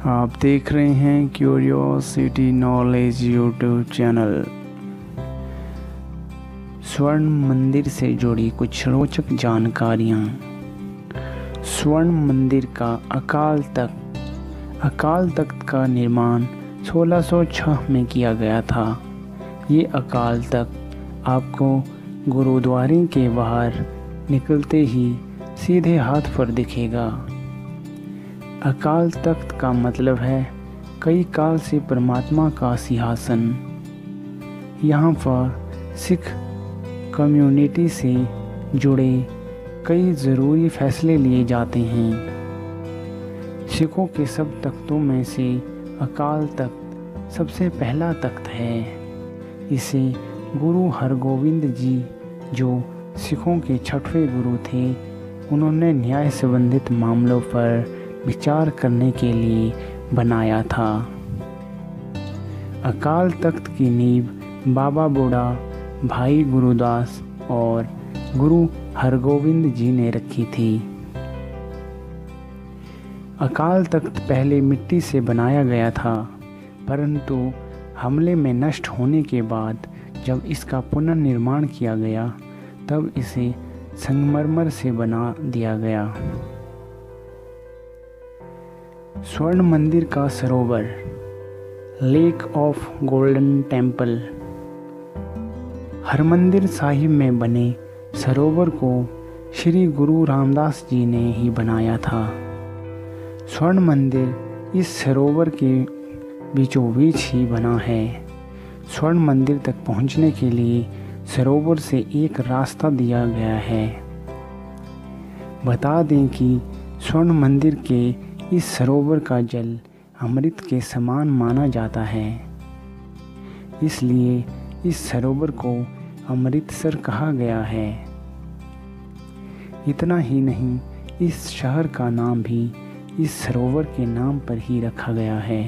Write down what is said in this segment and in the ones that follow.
आप देख रहे हैं क्यूरियोसिटी नॉलेज यूट्यूब चैनल। स्वर्ण मंदिर से जुड़ी कुछ रोचक जानकारियाँ। स्वर्ण मंदिर का अकाल तख्त का निर्माण 1606 में किया गया था। ये अकाल तख्त आपको गुरुद्वारे के बाहर निकलते ही सीधे हाथ पर दिखेगा। अकाल तख्त का मतलब है कई काल से परमात्मा का सिंहासन। यहाँ पर सिख कम्युनिटी से जुड़े कई ज़रूरी फैसले लिए जाते हैं। सिखों के सब तख्तों में से अकाल तख्त सबसे पहला तख्त है। इसे गुरु हरगोविंद जी, जो सिखों के 6वें गुरु थे, उन्होंने न्याय संबंधित मामलों पर विचार करने के लिए बनाया था। अकाल तख्त की नींव बाबा बूढ़ा, भाई गुरुदास और गुरु हरगोविंद जी ने रखी थी। अकाल तख्त पहले मिट्टी से बनाया गया था, परंतु हमले में नष्ट होने के बाद जब इसका पुनर्निर्माण किया गया तब इसे संगमरमर से बना दिया गया। स्वर्ण मंदिर का सरोवर, lake of golden temple. Harmandir Sahib में बने सरोवर को श्री गुरु रामदास जी ने ही बनाया था। स्वर्ण मंदिर इस सरोवर के बीचों बीच ही बना है। स्वर्ण मंदिर तक पहुंचने के लिए सरोवर से एक रास्ता दिया गया है। बता दें कि स्वर्ण मंदिर के इस सरोवर का जल अमृत के समान माना जाता है, इसलिए इस सरोवर को अमृतसर कहा गया है। इतना ही नहीं, इस शहर का नाम भी इस सरोवर के नाम पर ही रखा गया है।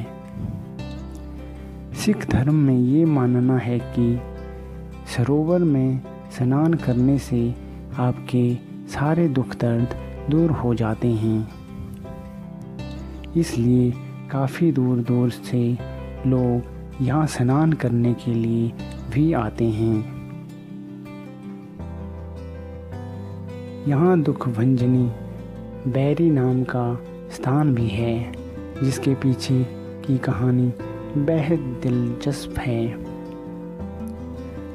सिख धर्म में ये मानना है कि सरोवर में स्नान करने से आपके सारे दुख दर्द दूर हो जाते हैं, इसलिए काफ़ी दूर दूर से लोग यहाँ स्नान करने के लिए भी आते हैं। यहाँ दुख भंजनी बैरी नाम का स्थान भी है, जिसके पीछे की कहानी बेहद दिलचस्प है।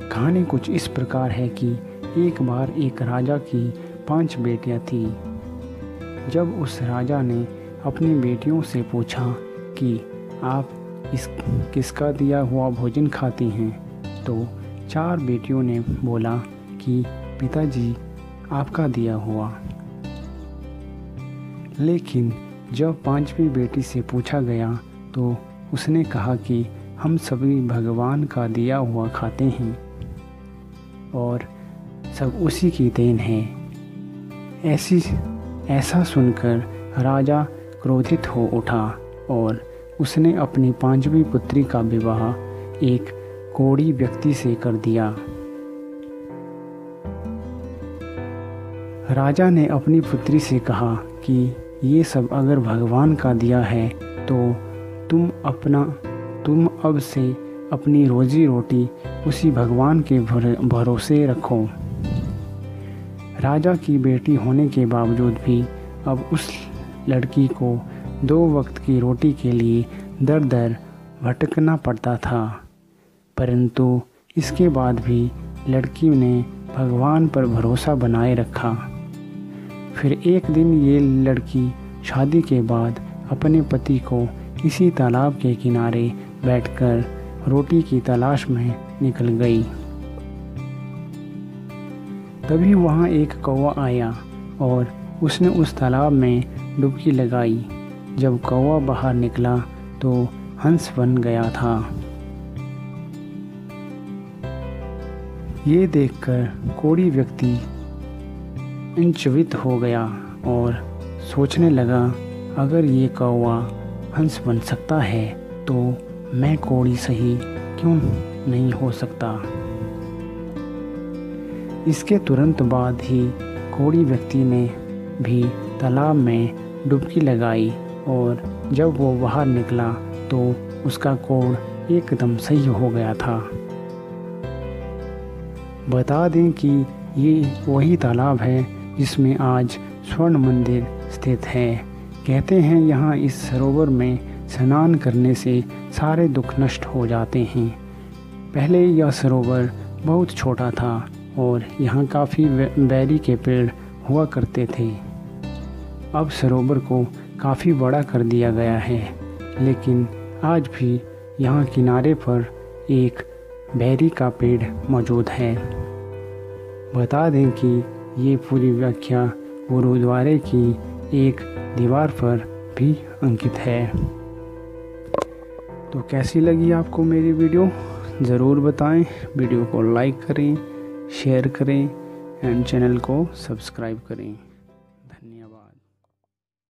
कहानी कुछ इस प्रकार है कि एक बार एक राजा की 5 बेटियां थी। जब उस राजा ने अपनी बेटियों से पूछा कि आप किसका दिया हुआ भोजन खाती हैं, तो 4 बेटियों ने बोला कि पिताजी, आपका दिया हुआ। लेकिन जब 5वीं बेटी से पूछा गया तो उसने कहा कि हम सभी भगवान का दिया हुआ खाते हैं और सब उसी की देन है। ऐसा सुनकर राजा क्रोधित हो उठा और उसने अपनी 5वीं पुत्री का विवाह एक कोढ़ी व्यक्ति से कर दिया। राजा ने अपनी पुत्री से कहा कि ये सब अगर भगवान का दिया है तो तुम अब से अपनी रोजी रोटी उसी भगवान के भरोसे रखो। राजा की बेटी होने के बावजूद भी अब उस लड़की को 2 वक्त की रोटी के लिए दर दर भटकना पड़ता था, परंतु इसके बाद भी लड़की ने भगवान पर भरोसा बनाए रखा। फिर एक दिन ये लड़की शादी के बाद अपने पति को इसी तालाब के किनारे बैठकर रोटी की तलाश में निकल गई। तभी वहाँ एक कौवा आया और उसने उस तालाब में डुबकी लगाई। जब कौवा बाहर निकला तो हंस बन गया था। ये देखकर कोढ़ी व्यक्ति इंचवित हो गया और सोचने लगा, अगर ये कौवा हंस बन सकता है तो मैं कोढ़ी सही क्यों नहीं हो सकता। इसके तुरंत बाद ही कोढ़ी व्यक्ति ने भी तालाब में डुबकी लगाई और जब वो बाहर निकला तो उसका कोड एकदम सही हो गया था। बता दें कि ये वही तालाब है जिसमें आज स्वर्ण मंदिर स्थित है। कहते हैं यहाँ इस सरोवर में स्नान करने से सारे दुख नष्ट हो जाते हैं। पहले यह सरोवर बहुत छोटा था और यहाँ काफ़ी बेरी के पेड़ हुआ करते थे। अब सरोवर को काफ़ी बड़ा कर दिया गया है, लेकिन आज भी यहाँ किनारे पर एक बेरी का पेड़ मौजूद है। बता दें कि ये पूरी व्याख्या गुरुद्वारे की एक दीवार पर भी अंकित है। तो कैसी लगी आपको मेरी वीडियो ज़रूर बताएं। वीडियो को लाइक करें, शेयर करें एंड चैनल को सब्सक्राइब करें।